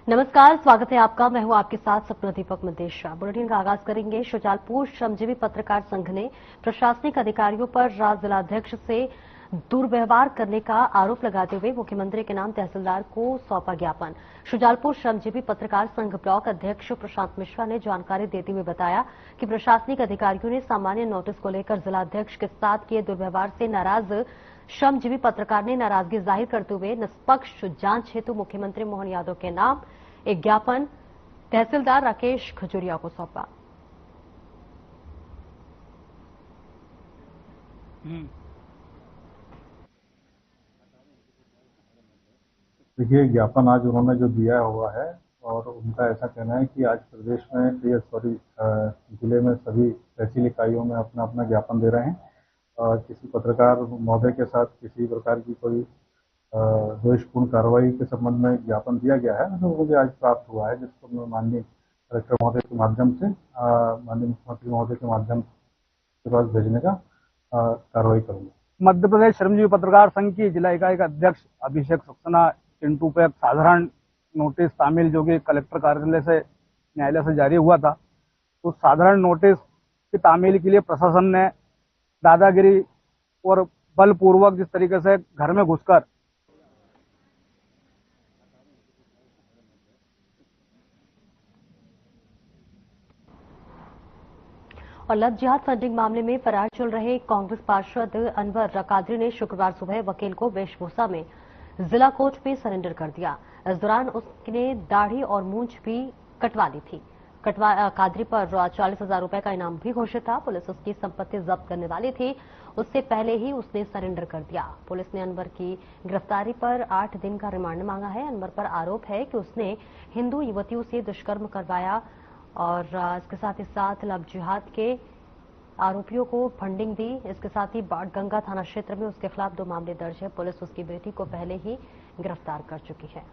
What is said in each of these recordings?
नमस्कार, स्वागत है आपका। मैं हूं आपके साथ सपना दीपक मंदेशा। बुलेटिन का आगाज करेंगे। शुजालपुर श्रमजीवी पत्रकार संघ ने प्रशासनिक अधिकारियों पर राज्य जिलाध्यक्ष से दुर्व्यवहार करने का आरोप लगाते हुए मुख्यमंत्री के नाम तहसीलदार को सौंपा ज्ञापन। शुजालपुर श्रमजीवी पत्रकार संघ ब्लॉक अध्यक्ष प्रशांत मिश्रा ने जानकारी देते हुए बताया कि प्रशासनिक अधिकारियों ने सामान्य नोटिस को लेकर जिलाध्यक्ष के साथ किए दुर्व्यवहार से नाराज श्रमजीवी पत्रकार ने नाराजगी जाहिर करते हुए निष्पक्ष जांच हेतु मुख्यमंत्री मोहन यादव के नाम एक ज्ञापन तहसीलदार राकेश खजुरिया को सौंपा। देखिए, ज्ञापन आज उन्होंने जो दिया हुआ है और उनका ऐसा कहना है कि आज प्रदेश में जिले में सभी तहसील इकाइयों में अपना अपना ज्ञापन दे रहे हैं और किसी पत्रकार महोदय के साथ किसी प्रकार की कोई दोषपूर्ण कार्रवाई के संबंध में ज्ञापन दिया गया है जो मुझे आज प्राप्त हुआ है, जिसको मैं माननीय कलेक्टर महोदय के माध्यम से माननीय मुख्यमंत्री महोदय के माध्यम के पास भेजने का कार्रवाई करूंगा। मध्य प्रदेश श्रमजीवी पत्रकार संघ की जिला इकाई का अध्यक्ष अभिषेक सक्सेना चिंटू पे एक साधारण नोटिस तामील जो कि कलेक्टर कार्यालय से न्यायालय से जारी हुआ था, तो साधारण नोटिस की तामील के लिए प्रशासन ने दादागिरी और बलपूर्वक जिस तरीके से घर में घुसकर और लव जिहाद फंडिंग मामले में फरार चल रहे कांग्रेस पार्षद अनवर कादरी ने शुक्रवार सुबह वकील को वेशभूषा में जिला कोर्ट में सरेंडर कर दिया। इस दौरान उसने दाढ़ी और मूंछ भी कटवा ली थी। कादरी पर 40,000 रुपए का इनाम भी घोषित था। पुलिस उसकी संपत्ति जब्त करने वाली थी, उससे पहले ही उसने सरेंडर कर दिया। पुलिस ने अनवर की गिरफ्तारी पर 8 दिन का रिमांड मांगा है। अनवर पर आरोप है कि उसने हिंदू युवतियों से दुष्कर्म करवाया और इसके साथ ही साथ लव जिहाद के आरोपियों को फंडिंग दी। इसके साथ ही बाणगंगा थाना क्षेत्र में उसके खिलाफ 2 मामले दर्ज है। पुलिस उसकी बेटी को पहले ही गिरफ्तार कर चुकी है।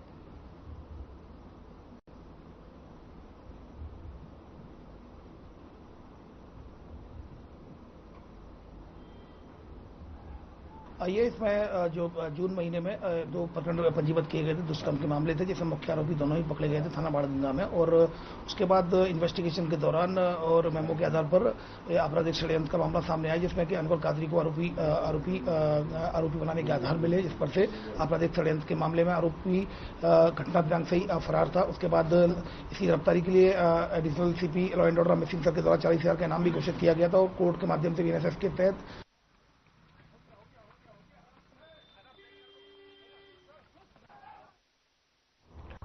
ये इसमें जो जून महीने में 2 प्रकरण पंजीबद्ध किए गए थे, दुष्कर्म के मामले थे, जिसमें मुख्य आरोपी दोनों ही पकड़े गए थे थाना बाणगंगा में। और उसके बाद इन्वेस्टिगेशन के दौरान और मेमो के आधार पर आपराधिक षड्यंत्र का मामला सामने आया, जिसमें कि अनवर कादरी को आरोपी बनाने के आधार मिले, जिस पर से आपराधिक षड्यंत्र के मामले में आरोपी घटना दिनांक से ही फरार था। उसके बाद इसकी गिरफ्तारी के लिए additional CP law and order Amit Singh sir के द्वारा 40,000 का इनाम भी घोषित किया गया था और कोर्ट के माध्यम से बीएनएसएस के तहत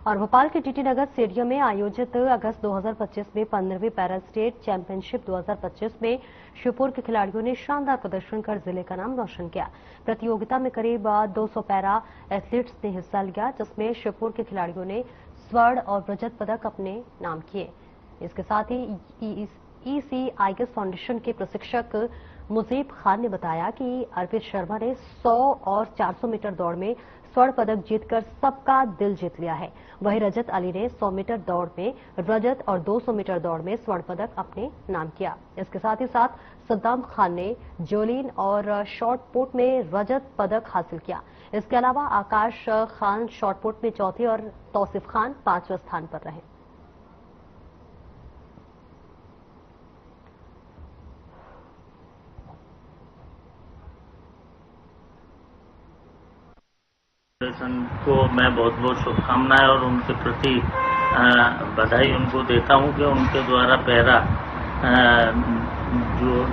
और भोपाल के टीटी नगर स्टेडियम में आयोजित अगस्त 2025 में 15वीं पैरा स्टेट चैंपियनशिप 2025 में श्योपुर के खिलाड़ियों ने शानदार प्रदर्शन कर जिले का नाम रोशन किया। प्रतियोगिता में करीब 200 पैरा एथलीट्स ने हिस्सा लिया, जिसमें श्योपुर के खिलाड़ियों ने स्वर्ण और रजत पदक अपने नाम किए। इसके साथ ही ECIS फाउंडेशन के प्रशिक्षक मुजीब खान ने बताया कि अर्पित शर्मा ने 100 और 400 मीटर दौड़ में स्वर्ण पदक जीतकर सबका दिल जीत लिया है। वहीं रजत अली ने 100 मीटर दौड़ में रजत और 200 मीटर दौड़ में स्वर्ण पदक अपने नाम किया। इसके साथ ही साथ सद्दाम खान ने जोलिन और शॉर्टपुट में रजत पदक हासिल किया। इसके अलावा आकाश खान शॉर्टपुट में चौथे और तौसीफ खान 5वें स्थान पर रहे। को मैं बहुत बहुत शुभकामनाएं और उनके प्रति बधाई उनको देता हूं कि उनके द्वारा पैरा जो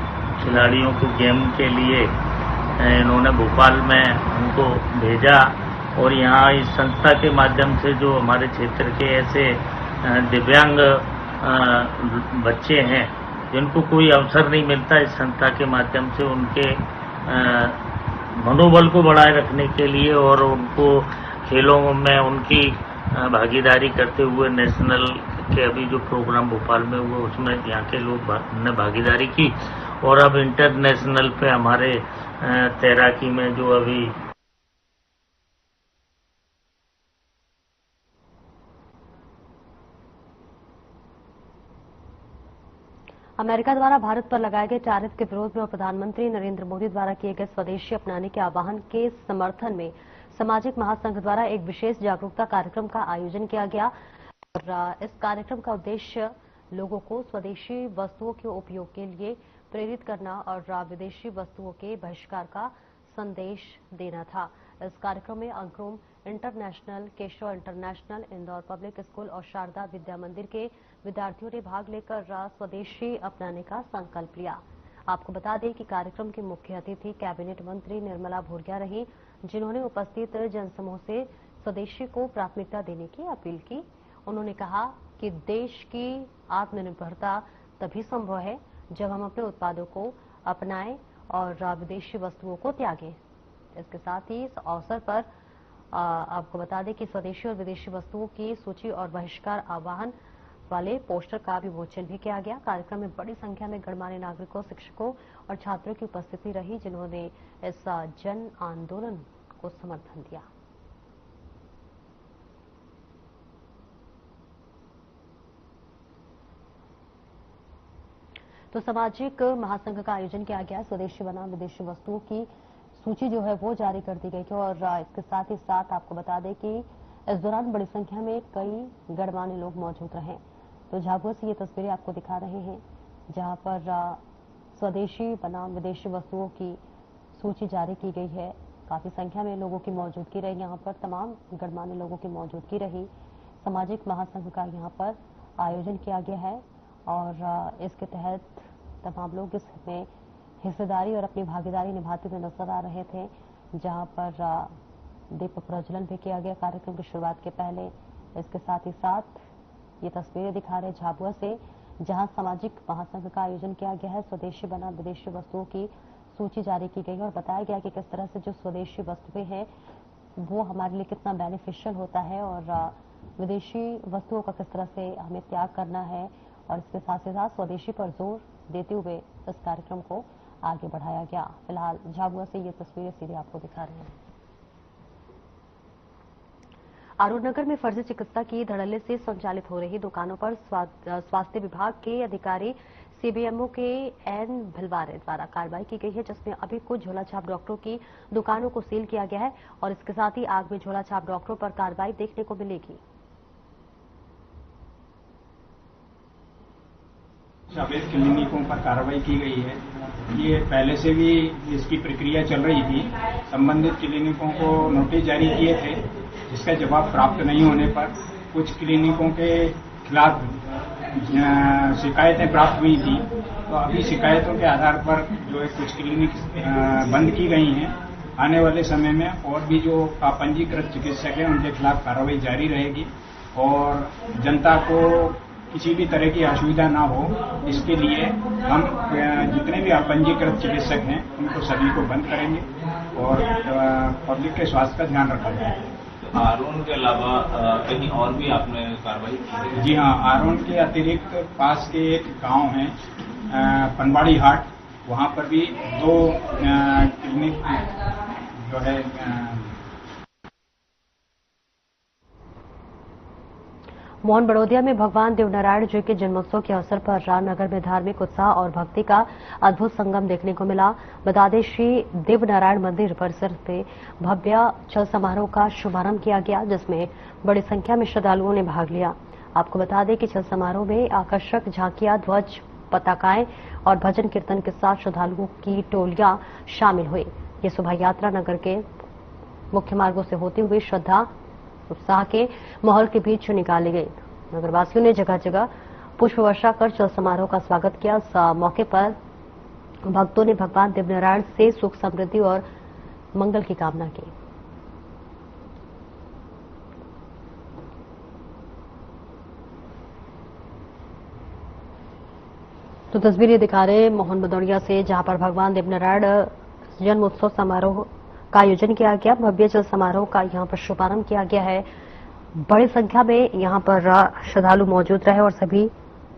खिलाड़ियों को गेम के लिए इन्होंने भोपाल में उनको भेजा और यहाँ इस संस्था के माध्यम से जो हमारे क्षेत्र के ऐसे दिव्यांग बच्चे हैं जिनको कोई अवसर नहीं मिलता, इस संस्था के माध्यम से उनके मनोबल को बढ़ाए रखने के लिए और उनको खेलों में उनकी भागीदारी करते हुए नेशनल के अभी जो प्रोग्राम भोपाल में हुआ उसमें यहाँ के लोग ने भागीदारी की और अब इंटरनेशनल पे हमारे तैराकी में जो अभी अमेरिका द्वारा भारत पर लगाए गए टैरिफ के विरोध में और प्रधानमंत्री नरेंद्र मोदी द्वारा किए गए स्वदेशी अपनाने के आह्वान के समर्थन में सामाजिक महासंघ द्वारा एक विशेष जागरूकता कार्यक्रम का आयोजन किया गया। और इस कार्यक्रम का उद्देश्य लोगों को स्वदेशी वस्तुओं के उपयोग के लिए प्रेरित करना और विदेशी वस्तुओं के बहिष्कार का संदेश देना था। इस कार्यक्रम में Ankuram international, Keshav international, Indore public school और शारदा विद्या मंदिर के विद्यार्थियों ने भाग लेकर स्वदेशी अपनाने का संकल्प लिया। आपको बता दें कि कार्यक्रम की मुख्य अतिथि कैबिनेट मंत्री निर्मला भूरिया रही, जिन्होंने उपस्थित जनसमूह से स्वदेशी को प्राथमिकता देने की अपील की। उन्होंने कहा कि देश की आत्मनिर्भरता तभी संभव है जब हम अपने उत्पादों को अपनाएं और विदेशी वस्तुओं को त्यागें। इसके साथ ही इस अवसर पर आपको बता दें कि स्वदेशी और विदेशी वस्तुओं की सूची और बहिष्कार आह्वान वाले पोस्टर का विमोचन भी किया गया। कार्यक्रम में बड़ी संख्या में गणमान्य नागरिकों, शिक्षकों और छात्रों की उपस्थिति रही, जिन्होंने इस जन आंदोलन को समर्थन दिया। तो सामाजिक महासंघ का आयोजन किया गया। स्वदेशी बनाम विदेशी वस्तुओं की सूची जो है वो जारी कर दी गई थी और इसके साथ ही साथ आपको बता दें कि इस दौरान बड़ी संख्या में कई गणमान्य लोग मौजूद रहे। तो झाबुआ से ये तस्वीरें आपको दिखा रहे हैं, जहां पर स्वदेशी बनाम विदेशी वस्तुओं की सूची जारी की गई है। काफी संख्या में लोगों की मौजूदगी रही, यहाँ पर तमाम गणमान्य लोगों की मौजूदगी रही। सामाजिक महासंघ का यहाँ पर आयोजन किया गया है और इसके तहत तमाम लोग इसमें हिस्सेदारी और अपनी भागीदारी निभाते हुए नजर आ रहे थे, जहां पर दीप प्रज्वलन भी किया गया कार्यक्रम की शुरुआत के पहले। इसके साथ ही साथ ये तस्वीरें दिखा रहे झाबुआ से, जहां सामाजिक महासंघ का आयोजन किया गया है। स्वदेशी बनाम विदेशी वस्तुओं की सूची जारी की गई और बताया गया कि किस तरह से जो स्वदेशी वस्तुएं हैं वो हमारे लिए कितना बेनिफिशियल होता है और विदेशी वस्तुओं का किस तरह से हमें त्याग करना है, और इसके साथ ही साथ स्वदेशी पर जोर देते हुए इस कार्यक्रम को आगे बढ़ाया गया। फिलहाल झाबुआ से ये तस्वीरें सीधे आपको दिखा रहे हैं। आरूढ़ नगर में फर्जी चिकित्सा की धड़ल्ले से संचालित हो रही दुकानों पर स्वास्थ्य विभाग के अधिकारी सीबीएमओ के एन भिलवारे द्वारा कार्रवाई की गई है, जिसमें अभी कुछ झोलाछाप डॉक्टरों की दुकानों को सील किया गया है और इसके साथ ही आग में झोलाछाप डॉक्टरों पर कार्रवाई देखने को मिलेगी। अवैध क्लिनिकों पर कार्रवाई की गई है। ये पहले से भी इसकी प्रक्रिया चल रही थी। संबंधित क्लिनिकों को नोटिस जारी किए थे, जिसका जवाब प्राप्त नहीं होने पर कुछ क्लिनिकों के खिलाफ शिकायतें प्राप्त हुई थी। तो अभी शिकायतों के आधार पर जो है कुछ क्लिनिक बंद की गई हैं। आने वाले समय में और भी जो पंजीकृत चिकित्सक हैं उनके खिलाफ कार्रवाई जारी रहेगी और जनता को किसी भी तरह की असुविधा ना हो, इसके लिए हम जितने भी अपंजीकृत चिकित्सक हैं उनको सभी को बंद करेंगे और पब्लिक के स्वास्थ्य का ध्यान रखा जाएगा। आरोन के अलावा कहीं और भी आपने कार्रवाई की? जी हाँ, आरोन के अतिरिक्त पास के एक गांव है पनवाड़ी हाट, वहां पर भी 2 क्लिनिक जो है मोहन बड़ौदिया में भगवान देवनारायण जी के जन्मोत्सव के अवसर पर रामनगर में धार्मिक उत्साह और भक्ति का अद्भुत संगम देखने को मिला। बता दें, श्री देवनारायण मंदिर परिसर में भव्य छठ समारोह का शुभारंभ किया गया, जिसमें बड़ी संख्या में श्रद्धालुओं ने भाग लिया। आपको बता दें कि छठ समारोह में आकर्षक झांकियां, ध्वज, पताकाएं और भजन कीर्तन के साथ श्रद्धालुओं की टोलियां शामिल हुई। ये शोभा यात्रा नगर के मुख्य मार्गों से होते हुए श्रद्धा उत्साह के माहौल के बीच निकाली गई। नगरवासियों ने जगह जगह पुष्प वर्षा कर छठ समारोह का स्वागत किया। इस मौके पर भक्तों ने भगवान देवनारायण से सुख, समृद्धि और मंगल की कामना की। तो तस्वीरें दिखा रहे मोहन बड़ौदिया से, जहां पर भगवान देवनारायण जन्मोत्सव समारोह का आयोजन किया गया। भव्य जल समारोह का यहां पर शुभारंभ किया गया है। बड़ी संख्या में यहां पर श्रद्धालु मौजूद रहे और सभी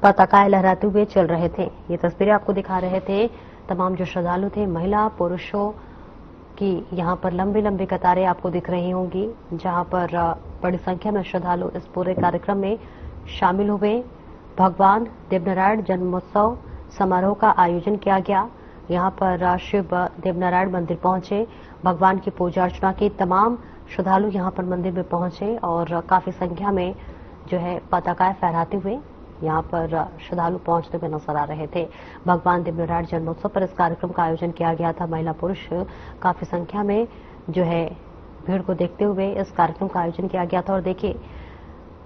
पताकाएं लहराते हुए चल रहे थे। ये तस्वीरें आपको दिखा रहे थे। तमाम जो श्रद्धालु थे, महिला पुरुषों की यहां पर लंबी लंबी कतारें आपको दिख रही होंगी, जहां पर बड़ी संख्या में श्रद्धालु इस पूरे कार्यक्रम में शामिल हुए। भगवान देवनारायण जन्मोत्सव समारोह का आयोजन किया गया। यहां पर शिव देवनारायण मंदिर पहुंचे, भगवान की पूजा अर्चना की। तमाम श्रद्धालु यहां पर मंदिर में पहुंचे और काफी संख्या में जो है पताकाएं फहराते हुए यहाँ पर श्रद्धालु पहुंचते हुए नजर आ रहे थे। भगवान दिव्यराट जन्मोत्सव पर इस कार्यक्रम का आयोजन किया गया था। महिला पुरुष काफी संख्या में जो है भीड़ को देखते हुए इस कार्यक्रम का आयोजन किया गया था। और देखिए,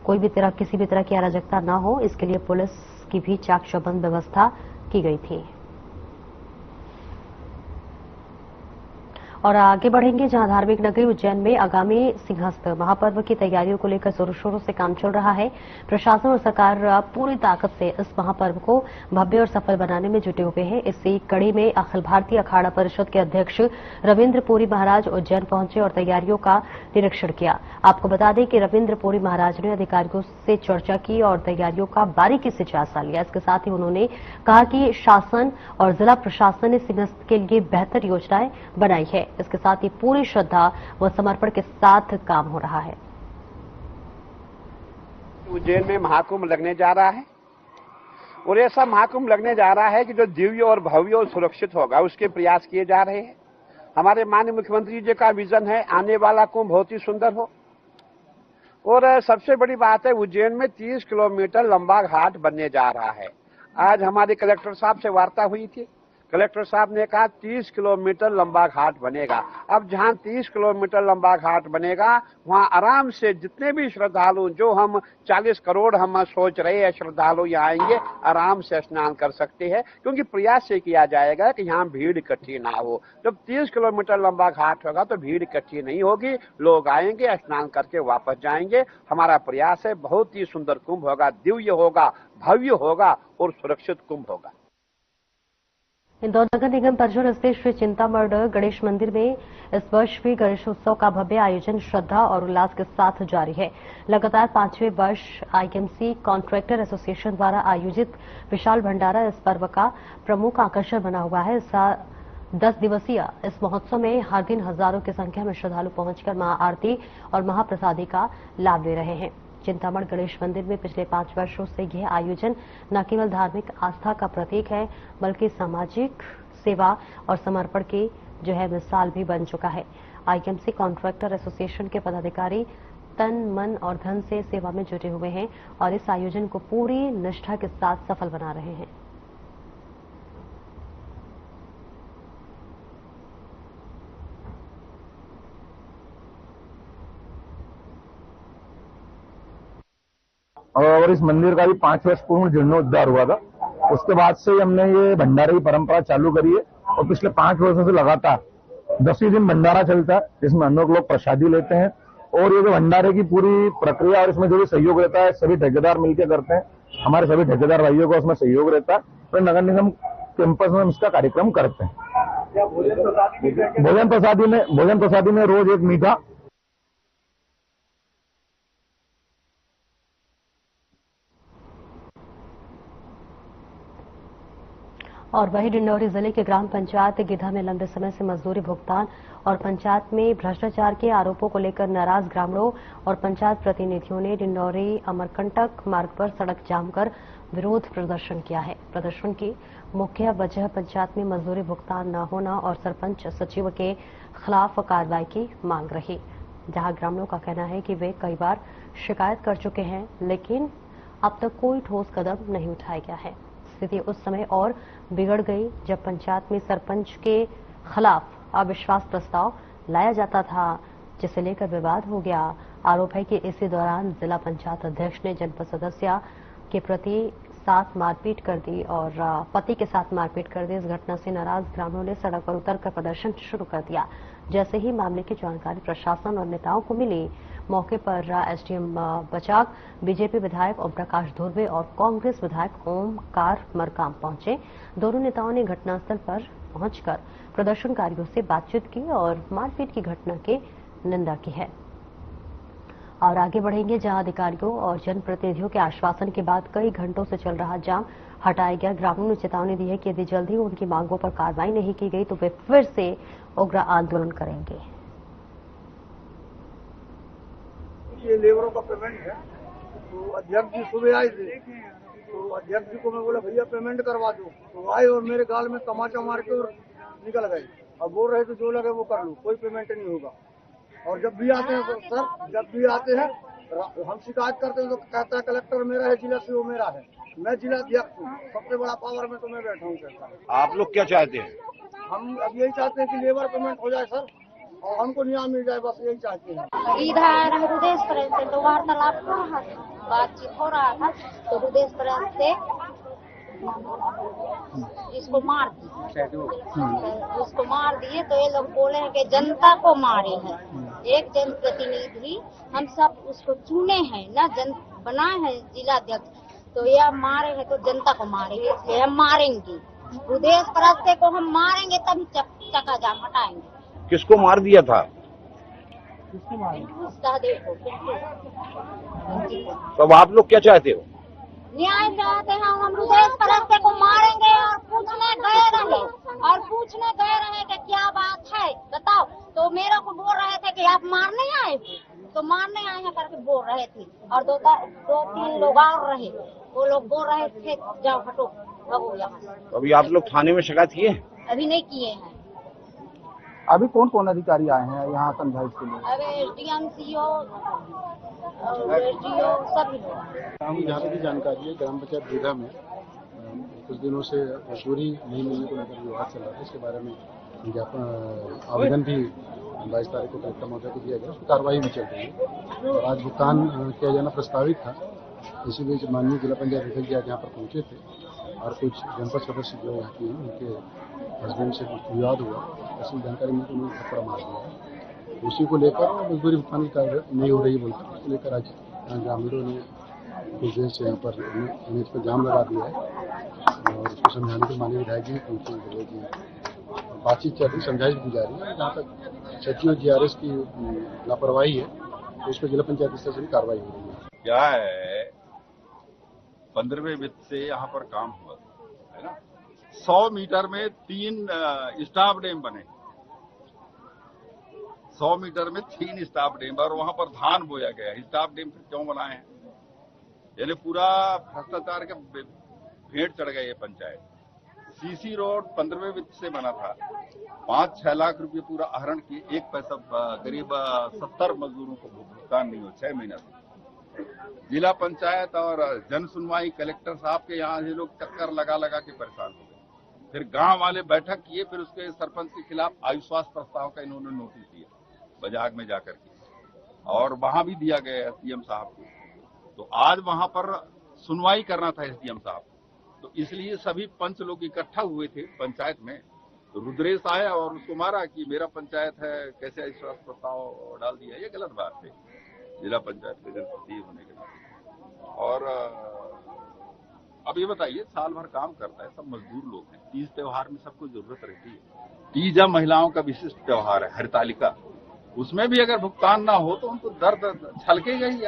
किसी भी तरह की अराजकता न हो, इसके लिए पुलिस की भी चाक चौबंद व्यवस्था की गई थी। और आगे बढ़ेंगे जहां धार्मिक नगरी उज्जैन में आगामी सिंहस्थ महापर्व की तैयारियों को लेकर जोरों शोरों से काम चल रहा है। प्रशासन और सरकार पूरी ताकत से इस महापर्व को भव्य और सफल बनाने में जुटे हुए हैं। इसी कड़ी में अखिल भारतीय अखाड़ा परिषद के अध्यक्ष रविंद्र पुरी महाराज उज्जैन पहुंचे और तैयारियों का निरीक्षण किया। आपको बता दें कि रविंद्र पुरी महाराज ने अधिकारियों से चर्चा की और तैयारियों का बारीकी से जायजा लिया। इसके साथ ही उन्होंने कहा कि शासन और जिला प्रशासन ने सिंहस्थ के लिए बेहतर योजनाएं बनाई है। इसके साथ ही पूरी श्रद्धा व समर्पण के साथ काम हो रहा है। उज्जैन में महाकुंभ लगने जा रहा है और ऐसा महाकुंभ लगने जा रहा है कि जो दिव्य और भव्य और सुरक्षित होगा, उसके प्रयास किए जा रहे हैं। हमारे माननीय मुख्यमंत्री जी का विजन है आने वाला कुंभ बहुत ही सुंदर हो। और सबसे बड़ी बात है, उज्जैन में 30 किलोमीटर लंबा घाट बनने जा रहा है। आज हमारे कलेक्टर साहब से वार्ता हुई थी। कलेक्टर साहब ने कहा 30 किलोमीटर लंबा घाट बनेगा। अब जहां 30 किलोमीटर लंबा घाट बनेगा, वहां आराम से जितने भी श्रद्धालु, जो हम 40 करोड़ हम सोच रहे हैं श्रद्धालु यहाँ आएंगे, आराम से स्नान कर सकते हैं, क्योंकि प्रयास से किया जाएगा कि यहाँ भीड़ इकट्ठी ना हो। जब 30 किलोमीटर लंबा घाट होगा तो भीड़ इकट्ठी नहीं होगी, लोग आएंगे, स्नान करके वापस जाएंगे। हमारा प्रयास है, बहुत ही सुंदर कुंभ होगा, दिव्य होगा, भव्य होगा और सुरक्षित कुंभ होगा। इंदौर नगर निगम परिसर स्थित श्री चिंतामढ़ गणेश मंदिर में इस वर्ष भी गणेशोत्सव का भव्य आयोजन श्रद्धा और उल्लास के साथ जारी है। लगातार 5वें वर्ष आईएमसी कॉन्ट्रैक्टर एसोसिएशन द्वारा आयोजित विशाल भंडारा इस पर्व का प्रमुख आकर्षण बना हुआ है। 10 दिवसीय इस महोत्सव में हर दिन हजारों की संख्या में श्रद्धालु पहुंचकर महाआरती और महाप्रसादी का लाभ ले रहे हैं। चिंतामढ़ गणेश मंदिर में पिछले 5 वर्षों से यह आयोजन न केवल धार्मिक आस्था का प्रतीक है, बल्कि सामाजिक सेवा और समर्पण की जो है मिसाल भी बन चुका है। आईएमसी कॉन्ट्रैक्टर एसोसिएशन के पदाधिकारी तन मन और धन से सेवा में जुटे हुए हैं और इस आयोजन को पूरी निष्ठा के साथ सफल बना रहे हैं। और इस मंदिर का भी 5 वर्ष पूर्ण जीर्णोद्धार हुआ था। उसके बाद से हमने ये भंडारे की परंपरा चालू करी है और पिछले 5 वर्षों से लगातार 10 दिन भंडारा चलता है, जिसमें अनेक लोग प्रसादी लेते हैं। और ये जो भंडारे की पूरी प्रक्रिया और इसमें जो भी सहयोग रहता है, सभी ठेकेदार मिलकर करते हैं। हमारे सभी ठेकेदार भाइयों का उसमें सहयोग रहता है। तो नगर निगम कैंपस में हम इसका कार्यक्रम करते हैं। भोजन प्रसादी में रोज एक मीठा और वही डिंडौरी जिले के ग्राम पंचायत गिधा में लंबे समय से मजदूरी भुगतान और पंचायत में भ्रष्टाचार के आरोपों को लेकर नाराज ग्रामीणों और पंचायत प्रतिनिधियों ने डिंडौरी अमरकंटक मार्ग पर सड़क जाम कर विरोध प्रदर्शन किया है। प्रदर्शन की मुख्य वजह पंचायत में मजदूरी भुगतान न होना और सरपंच सचिव के खिलाफ कार्रवाई की मांग रही, जहां ग्रामीणों का कहना है कि वे कई बार शिकायत कर चुके हैं, लेकिन अब तक कोई ठोस कदम नहीं उठाया गया है। स्थिति उस समय और बिगड़ गई जब पंचायत में सरपंच के खिलाफ अविश्वास प्रस्ताव लाया जाता था, जिसे लेकर विवाद हो गया। आरोप है कि इसी दौरान जिला पंचायत अध्यक्ष ने जनपद सदस्य के प्रति साथ मारपीट कर दी और पति के साथ मारपीट कर दी। इस घटना से नाराज ग्रामीणों ने सड़क पर उतरकर प्रदर्शन शुरू कर दिया। जैसे ही मामले की जानकारी प्रशासन और नेताओं को मिली, मौके पर एसडीएम बचाक, बीजेपी विधायक ओम प्रकाश धुर्वे और कांग्रेस विधायक ओमकार मरकाम पहुंचे। दोनों नेताओं ने घटनास्थल पर पहुंचकर प्रदर्शनकारियों से बातचीत की और मारपीट की घटना की निंदा की है। और आगे बढ़ेंगे जहां अधिकारियों और जनप्रतिनिधियों के आश्वासन के बाद कई घंटों से चल रहा जाम हटाया गया। ग्रामीणों ने चेतावनी दी है कि यदि जल्द ही उनकी मांगों पर कार्रवाई नहीं की गई तो वे फिर से उग्र आंदोलन करेंगे। ये लेबरों का पेमेंट है, तो अध्यक्ष जी सुबह आए थे, तो अध्यक्ष जी को मैं बोला भैया पेमेंट करवा दो, तो आए और मेरे गाल में तमाचा मार के और निकल गए। अब बोल रहे थे जो लगे वो कर लो, कोई पेमेंट नहीं होगा। और जब भी आते हैं सर, जब भी आते हैं हम शिकायत करते हैं तो कहता है कलेक्टर मेरा है, जिला सीओ मेरा है, मैं जिला अध्यक्ष हूँ, सबसे बड़ा पावर में तो मैं बैठा हूँ। कहता है आप लोग क्या चाहते हैं? हम अब यही चाहते हैं कि लेबर पेमेंट हो जाए सर, और हमको न्याय मिल जाए, बस यही चाहते हैं। इधर हृदय प्रेस से तो वार्तालाप हो रहा था, बातचीत हो रहा था, तो हृदय प्रेस से इसको मार दिए, उसको मार दिए। तो ये लोग बोले हैं कि जनता को मारे हैं, एक जनप्रतिनिधि हम सब उसको चुने हैं ना, बनाए हैं जिला अध्यक्ष, तो यह मारे हैं तो जनता को मारेंगे, इसलिए हम मारेंगे हृदय प्रेस को, हम मारेंगे तभी चक्का जाम हटाएंगे। किसको मार दिया था? तो आप लोग क्या चाहते हो? न्याय चाहते हैं हम, हृदय प्रेस को मारेंगे और पूछने गए रहे कि क्या बात है बताओ, तो मेरे को बोल रहे थे कि आप मारने आए, तो मारने आए हैं करके बोल रहे थे, और दो तीन लोग और रहे, वो लोग बोल रहे थे जाओ हटो भगो यहाँ। तो अभी आप लोग थाने में शिकायत किए? अभी नहीं किए हैं। अभी कौन कौन अधिकारी आए हैं यहाँ समझाइश के लिए? अभी एसडीएम सीओ एसडीओ सभी लोग। जहाँ तक जानकारी है, ग्राम पंचायत दीघा में कुछ दिनों से मजदूरी नहीं मिलने को लेकर विवाद चल रहा है। इसके बारे में आवेदन भी 22 तारीख को कलेक्टर महोदय को दिया गया, उसकी कार्रवाई भी चल रही है। और आज भुगतान किया जाना प्रस्तावित था, इसी बीच माननीय जिला पंचायत अध्यक्ष यहाँ पर पहुंचे थे और कुछ जनपद सदस्य जो यहाँ की उनके हस्बैंड से कुछ विवाद हुआ, ऐसी जानकारी मिली तो उन्होंने थप्पड़ मार दिया। उसी को लेकर मजदूरी भुगतान की कार्रवाई नहीं हो रही बोलकर उसको लेकर आज ग्रामीणों ने कुछ देर से यहाँ पर एनएच पर जाम लगा दिया है और उसको समझाने के माननीय विधायक जी पहुंचे जी, बातचीत चल रही, समझाइश दी जा रही है। जहाँ तक सचिव जीआरएस की लापरवाही है तो उस पर जिला पंचायत स्तर से भी कार्रवाई हो रही है। क्या है, 15वें वित्त से यहाँ पर काम हुआ है ना, 100 मीटर में 3 स्टाफ डैम बने, 100 मीटर में 3 स्टाफ डैम, और वहां पर धान बोया गया। स्टाफ डैम फिर क्यों बनाए हैं? यानी पूरा भ्रष्टाचार के भेंट चढ़ गए ये पंचायत। सीसी रोड 15वें वित्त से बना था, 5-6 लाख रुपए पूरा आहरण किए, एक पैसा करीब 70 मजदूरों को भुगतान नहीं हो 6 महीना से। जिला पंचायत और जन सुनवाई कलेक्टर साहब के यहाँ ये लोग चक्कर लगा लगा के परेशान हो गए। फिर गांव वाले बैठक किए, फिर उसके सरपंच के खिलाफ अविश्वास प्रस्ताव का इन्होंने नोटिस दिया बजाग में जाकर के, और वहां भी दिया गया एसडीएम साहब को। तो आज वहां पर सुनवाई करना था एसडीएम साहब, तो इसलिए सभी पंच लोग इकट्ठा हुए थे पंचायत में। तो रुद्रेश आया और उसको मारा कि मेरा पंचायत है, कैसे अविश्वास प्रस्ताव डाल दिया। ये गलत बात है जिला पंचायत के जनप्रतिनिधि होने के नाते। और अब ये बताइए, साल भर काम करता है, सब मजदूर लोग हैं, तीज त्योहार में सबको जरूरत रहती है। तीज महिलाओं का विशिष्ट त्योहार है, हरितालिका, उसमें भी अगर भुगतान ना हो तो उनको दर्द छलकेगा ही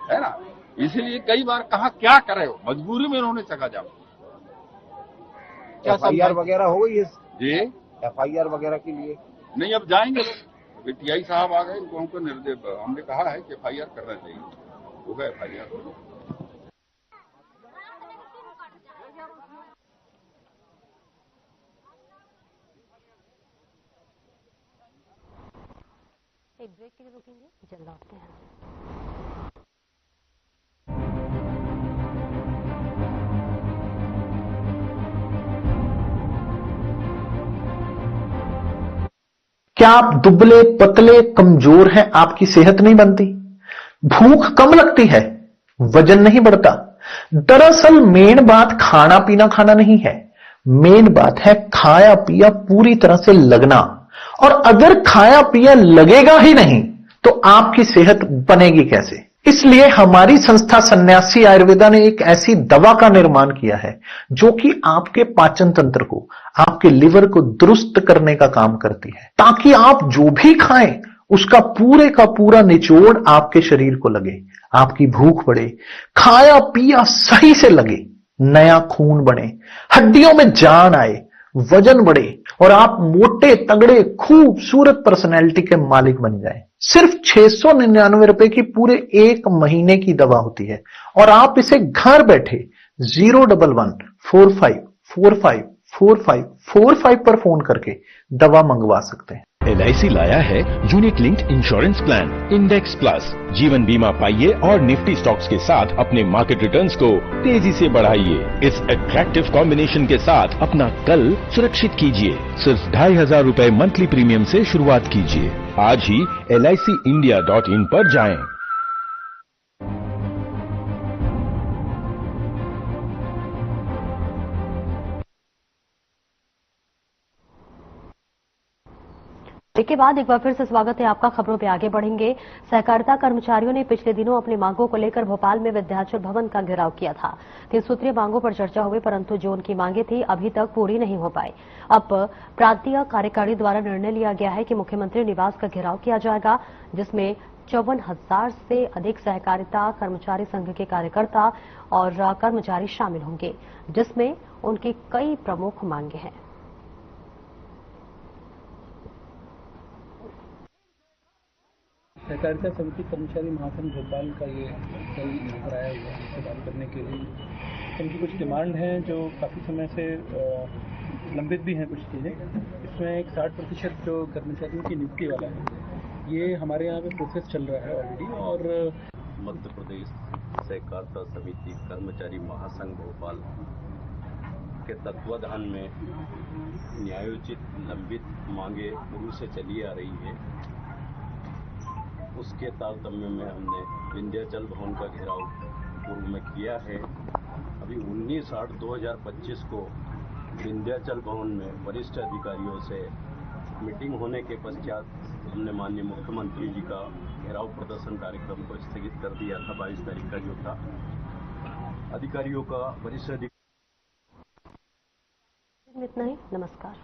है ना। इसीलिए कई बार कहा क्या करे, हो मजबूरी में उन्होंने चका जाम। क्या एफआईआर वगैरह हो गई है जी? एफआईआर वगैरह के लिए नहीं, अब जाएंगे लोग, टीआई साहब आ गए, इनको हमको निर्देश, हमने कहा है कि एफआईआर करना चाहिए, होगा एफआईआर। एक ब्रेक के लिए रुकेंगे, जल्द लौटते हैं। क्या आप दुबले पतले कमजोर हैं? आपकी सेहत नहीं बनती, भूख कम लगती है, वजन नहीं बढ़ता? दरअसल मेन बात खाना पीना खाना नहीं है, मेन बात है खाया पिया पूरी तरह से लगना। और अगर खाया पिया लगेगा ही नहीं तो आपकी सेहत बनेगी कैसे? इसलिए हमारी संस्था सन्यासी आयुर्वेदा ने एक ऐसी दवा का निर्माण किया है जो कि आपके पाचन तंत्र को, आपके लिवर को दुरुस्त करने का काम करती है, ताकि आप जो भी खाएं उसका पूरे का पूरा निचोड़ आपके शरीर को लगे, आपकी भूख बढ़े, खाया पिया सही से लगे, नया खून बने, हड्डियों में जान आए, वजन बढ़े और आप मोटे तगड़े खूबसूरत पर्सनैलिटी के मालिक बन जाएं। सिर्फ 699 रुपए की पूरे 1 महीने की दवा होती है और आप इसे घर बैठे 01145454545 पर फोन करके दवा मंगवा सकते हैं। LIC लाया है unit linked insurance plan index plus. जीवन बीमा पाइए और निफ्टी स्टॉक्स के साथ अपने मार्केट रिटर्न्स को तेजी से बढ़ाइए। इस अट्रैक्टिव कॉम्बिनेशन के साथ अपना कल सुरक्षित कीजिए। सिर्फ 2500 रुपए मंथली प्रीमियम से शुरुआत कीजिए। आज ही LICindia.in पर जाएं। के बाद एक बार फिर से स्वागत है आपका। खबरों पे आगे बढ़ेंगे। सहकारिता कर्मचारियों ने पिछले दिनों अपनी मांगों को लेकर भोपाल में विंध्याचल भवन का घेराव किया था। 3 सूत्रीय मांगों पर चर्चा हुई, परंतु जो उनकी मांगे थी अभी तक पूरी नहीं हो पाई। अब प्रांतीय कार्यकारिणी द्वारा निर्णय लिया गया है कि मुख्यमंत्री निवास का घेराव किया जाएगा, जिसमें 54,000 से अधिक सहकारिता कर्मचारी संघ के कार्यकर्ता और कर्मचारी शामिल होंगे, जिसमें उनकी कई प्रमुख मांगे हैं। सहकारिता समिति कर्मचारी महासंघ भोपाल का ये कल यहाँ पर आया हुआ है बात करने के लिए। उनकी कुछ डिमांड हैं जो काफ़ी समय से लंबित भी हैं कुछ चीज़ें। इसमें एक 60% जो कर्मचारियों की नियुक्ति वाला है, ये हमारे यहाँ पे प्रोसेस चल रहा है ऑलरेडी। और मध्य प्रदेश सहकारिता समिति कर्मचारी महासंघ भोपाल के तत्वाधान में न्यायोचित लंबित मांगे शुरू से चली आ रही है। उसके तारतम्य में हमने विंध्याचल भवन का घेराव पूर्व में किया है। अभी 19/8/2025 को विंध्याचल भवन में वरिष्ठ अधिकारियों से मीटिंग होने के पश्चात हमने माननीय मुख्यमंत्री जी का घेराव प्रदर्शन कार्यक्रम को स्थगित कर दिया था। 22 तारीख का जो था, अधिकारियों का वरिष्ठ इतना ही। नमस्कार।